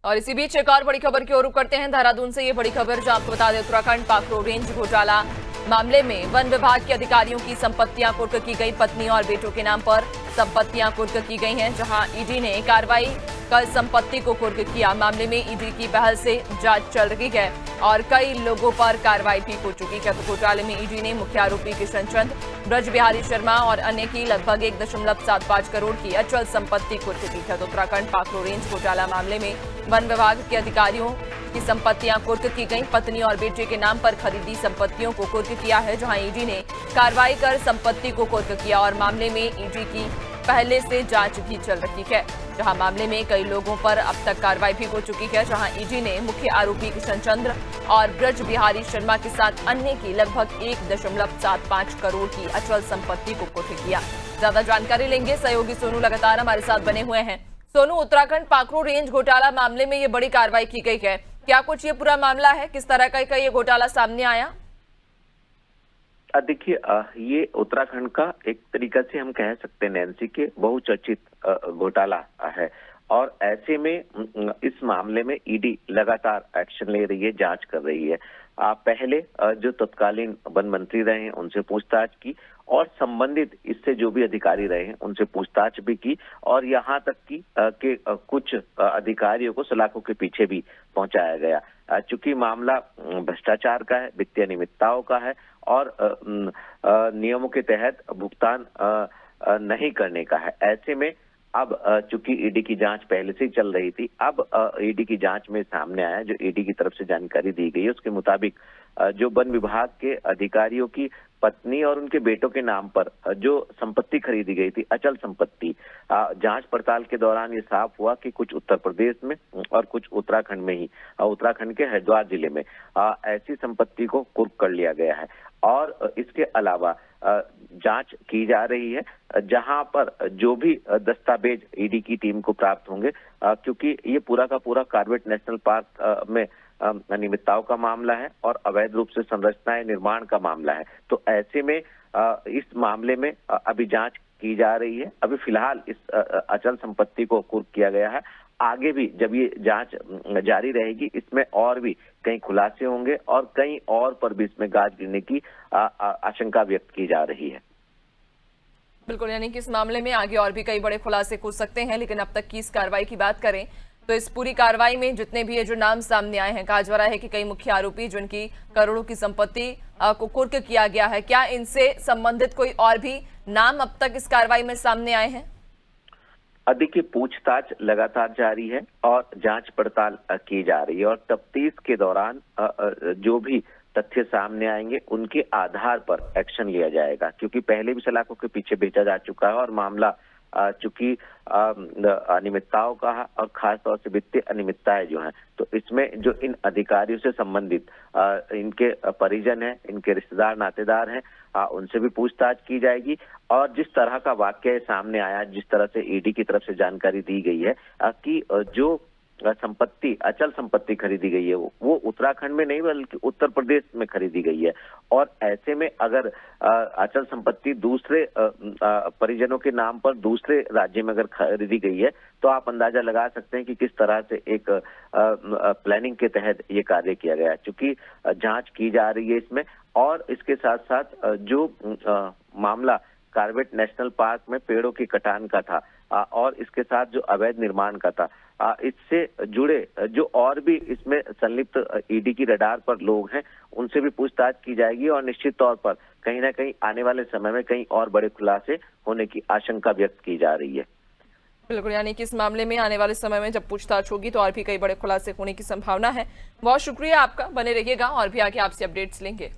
और इसी बीच एक और बड़ी खबर की ओर रुख करते हैं देहरादून से। ये बड़ी खबर जो आपको बता दें, उत्तराखंड पाखरो रेंज घोटाला मामले में वन विभाग के अधिकारियों की संपत्तियां कुर्क की गई। पत्नी और बेटों के नाम पर संपत्तियां कुर्क की गई हैं, जहां ईडी ने कार्रवाई कर संपत्ति को कुर्क किया। मामले में ईडी की पहल से जांच चल रही है और कई लोगों पर कार्रवाई भी हो चुकी है। तो घोटाले में ईडी ने मुख्य आरोपी किशन चंद, ब्रज बिहारी शर्मा और अन्य की लगभग 1.75 करोड़ की अचल संपत्ति कुर्क की है। तो उत्तराखंड पाखरो रेंज घोटाला मामले में वन विभाग के अधिकारियों की संपत्तियां कुर्क की गई। पत्नी और बेटे के नाम पर खरीदी संपत्तियों को कुर्क किया है, जहां ईडी ने कार्रवाई कर संपत्ति को कुर्क किया और मामले में ईडी की पहले से जांच भी चल रही है। जहां मामले में कई लोगों पर अब तक कार्रवाई भी हो चुकी है, जहां ईडी ने मुख्य आरोपी किशन चंद्र और ब्रज बिहारी शर्मा के साथ अन्य की लगभग 1.75 करोड़ की अचल संपत्ति को कुर्क किया। ज्यादा जानकारी लेंगे, सहयोगी सोनू लगातार हमारे साथ बने हुए हैं। सोनू, उत्तराखंड पाखरो रेंज घोटाला मामले में ये बड़ी कार्रवाई की गई है, क्या कुछ ये पूरा मामला है, किस तरह का ये घोटाला सामने आया? देखिए, ये उत्तराखंड का एक तरीका से हम कह सकते हैं नैन्सी के बहुचर्चित घोटाला है और ऐसे में इस मामले में ईडी लगातार एक्शन ले रही है, जांच कर रही है। पहले जो तत्कालीन वन मंत्री रहे हैं उनसे पूछताछ की और संबंधित इससे जो भी अधिकारी रहे हैं उनसे पूछताछ भी की और यहाँ तक की कि कुछ अधिकारियों को सलाखों के पीछे भी पहुंचाया गया। चूंकि मामला भ्रष्टाचार का है, वित्तीय अनियमितताओं का है और नियमों के तहत भुगतान नहीं करने का है। ऐसे में अब चूंकि ईडी की जांच पहले से ही चल रही थी, अब ईडी की जांच में सामने आया, जो ईडी की तरफ से जानकारी दी गई है उसके मुताबिक जो वन विभाग के अधिकारियों की पत्नी और उनके बेटों के नाम पर जो संपत्ति खरीदी गई थी, अचल संपत्ति, जांच पड़ताल के दौरान ये साफ हुआ कि कुछ उत्तर प्रदेश में और कुछ उत्तराखंड में ही, उत्तराखंड के हरिद्वार जिले में ऐसी संपत्ति को कुर्क कर लिया गया है। और इसके अलावा जांच की जा रही है, जहां पर जो भी दस्तावेज ईडी की टीम को प्राप्त होंगे, क्योंकि ये पूरा का पूरा कॉर्बेट नेशनल पार्क में अनियमितताओं का मामला है और अवैध रूप से संरचनाएं निर्माण का मामला है। तो ऐसे में इस मामले में अभी जांच की जा रही है। अभी फिलहाल इस अचल संपत्ति को कुर्क किया गया है। आगे भी जब ये जांच जारी रहेगी, इसमें और भी कई खुलासे होंगे और कई और पर भी इसमें गाज गिरने की आशंका व्यक्त की जा रही है। बिल्कुल, यानी कि इस मामले में आगे और भी कई बड़े खुलासे हो सकते हैं, लेकिन अब तक की इस कार्रवाई की बात करें तो इस पूरी कार्रवाई में जितने भी ये जो नाम सामने आए हैं, कहा जा रहा है कि कई मुख्य आरोपी जिनकी करोड़ों की संपत्ति को कुर्क किया गया है, क्या इनसे संबंधित कोई और भी नाम अब तक इस कार्रवाई में सामने आए हैं? देखिए, पूछताछ लगातार जारी है और जांच पड़ताल की जा रही है और तफ्तीश के दौरान जो भी तथ्य सामने आएंगे उनके आधार पर एक्शन लिया जाएगा, क्योंकि पहले भी सलाखों के पीछे भेजा जा चुका है और मामला चूंकि अनियमितताओं का है और खासतौर से वित्तीय अनियमितताएं जो हैं, तो इसमें जो इन अधिकारियों से संबंधित इनके परिजन हैं, इनके रिश्तेदार नातेदार हैं, उनसे भी पूछताछ की जाएगी। और जिस तरह का वाक्य सामने आया, जिस तरह से ईडी की तरफ से जानकारी दी गई है कि जो संपत्ति, अचल संपत्ति खरीदी गई है वो उत्तराखंड में नहीं बल्कि उत्तर प्रदेश में खरीदी गई है और ऐसे में अगर अचल संपत्ति दूसरे परिजनों के नाम पर दूसरे राज्य में अगर खरीदी गई है तो आप अंदाजा लगा सकते हैं कि किस तरह से एक प्लानिंग के तहत ये कार्य किया गया है। चूंकि जांच की जा रही है इसमें और इसके साथ साथ जो मामला कॉर्बेट नेशनल पार्क में पेड़ों की कटान का था और इसके साथ जो अवैध निर्माण का था, इससे जुड़े जो और भी इसमें संलिप्त ईडी की रडार पर लोग हैं उनसे भी पूछताछ की जाएगी और निश्चित तौर पर कहीं ना कहीं आने वाले समय में कहीं और बड़े खुलासे होने की आशंका व्यक्त की जा रही है। बिल्कुल, यानी कि इस मामले में आने वाले समय में जब पूछताछ होगी तो और भी कई बड़े खुलासे होने की संभावना है। बहुत शुक्रिया आपका, बने रहिएगा और भी आगे आपसे अपडेट्स लेंगे।